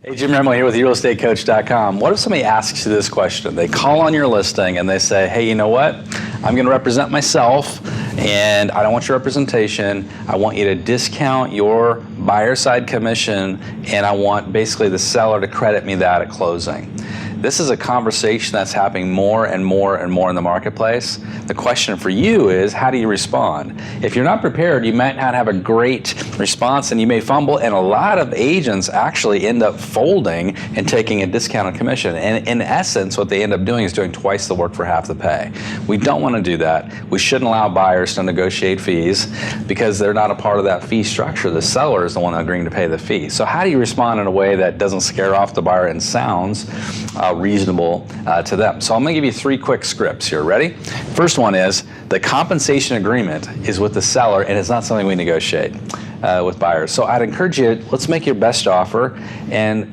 Hey, Jim Remley here with eRealEstateCoach.com. What if somebody asks you this question? They call on your listing and they say, hey, you know what? I'm going to represent myself and I don't want your representation. I want you to discount your buyer side commission and I want basically the seller to credit me that at closing. This is a conversation that's happening more and more and more in the marketplace. The question for you is, how do you respond? If you're not prepared, you might not have a great response and you may fumble, and a lot of agents actually end up folding and taking a discounted commission. And in essence, what they end up doing is doing twice the work for half the pay. We don't want to do that. We shouldn't allow buyers to negotiate fees because they're not a part of that fee structure. The seller is the one agreeing to pay the fee. So how do you respond in a way that doesn't scare off the buyer and sounds reasonable to them? So I'm going to give you 3 quick scripts here. Ready? First one is the compensation agreement is with the seller and it's not something we negotiate with buyers. So I'd encourage you, let's make your best offer, and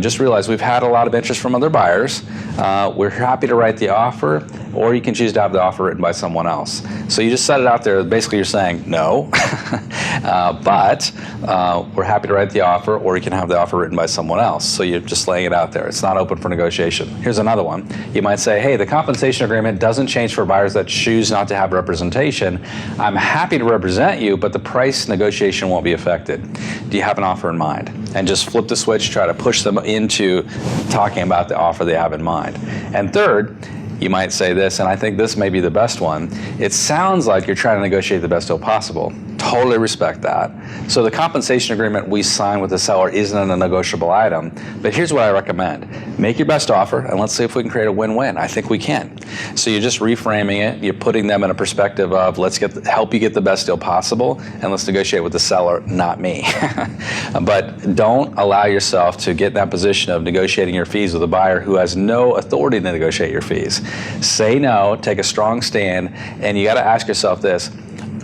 just realize we've had a lot of interest from other buyers. We're happy to write the offer, or you can choose to have the offer written by someone else. So you just set it out there. Basically you're saying no, but we're happy to write the offer, or you can have the offer written by someone else. So you're just laying it out there. It's not open for negotiation. Here's another one. You might say, hey, the compensation agreement doesn't change for buyers that choose not to have representation. I'm happy to represent you, but the price negotiation won't be affected. Do you have an offer in mind? And just flip the switch, try to push them into talking about the offer they have in mind. And third, you might say this, and I think this may be the best one. It sounds like you're trying to negotiate the best deal possible. Totally respect that. So the compensation agreement we sign with the seller isn't a negotiable item, but here's what I recommend. Make your best offer, and let's see if we can create a win-win. I think we can. So you're just reframing it. You're putting them in a perspective of, let's help you get the best deal possible, and let's negotiate with the seller, not me. But don't allow yourself to get in that position of negotiating your fees with a buyer who has no authority to negotiate your fees. Say no, take a strong stand, and you got to ask yourself this.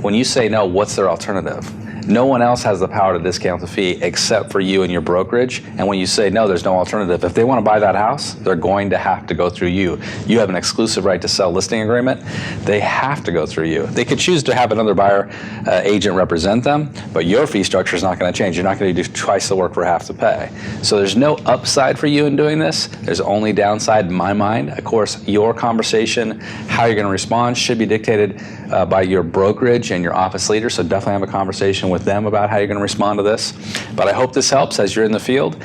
When you say no, what's their alternative? No one else has the power to discount the fee except for you and your brokerage. And when you say no, there's no alternative. If they want to buy that house, they're going to have to go through you. You have an exclusive right to sell listing agreement. They have to go through you. They could choose to have another buyer agent represent them, but your fee structure is not going to change. You're not going to do twice the work for half the pay. So there's no upside for you in doing this. There's only downside in my mind. Of course, your conversation, how you're going to respond, should be dictated by your brokerage and your office leader. So definitely have a conversation with them about how you're going to respond to this. But I hope this helps as you're in the field.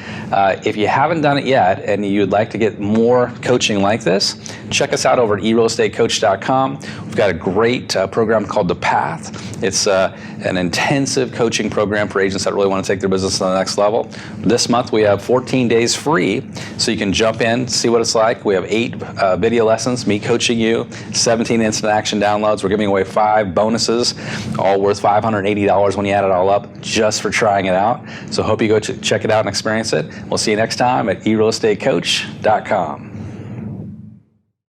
If you haven't done it yet and you'd like to get more coaching like this, check us out over at eRealEstateCoach.com. We've got a great program called The Path. It's an intensive coaching program for agents that really want to take their business to the next level. This month we have 14 days free, so you can jump in, see what it's like. We have 8 video lessons, me coaching you, 17 instant action downloads. We're giving away 5 bonuses, all worth $580 when you add it all up, just for trying it out. So hope you go check it out and experience it. We'll see you next time at eRealEstateCoach.com.